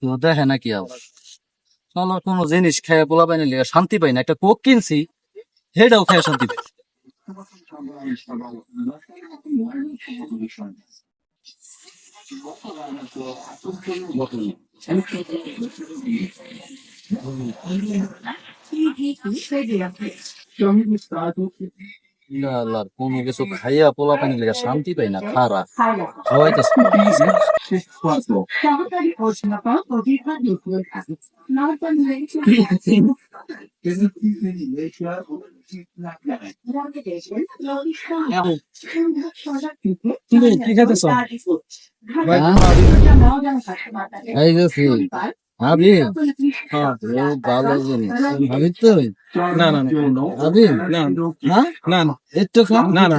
তো দেখে নাকি আর আমার কোনো জিনিস খেয়ে পোলা পাইনি লিগা শান্তি পাই না, একটা কোক কিনছি সেটাও খেয়ে শান্তি পাই না। আল্লাহ কোনো কিছু খাইয়া পোলা পাইনি লিগা শান্তি পাই না, খারা খাওয়াইতেছে সহকারী অধ্যাপক অভিভাবক নিয়োগ আছে। তুমি কি খাইতেছ? এই যে ভাবি ভালো জিনিস ভাবি তো না না না ভাবি না হ্যাঁ না না একটু খা না না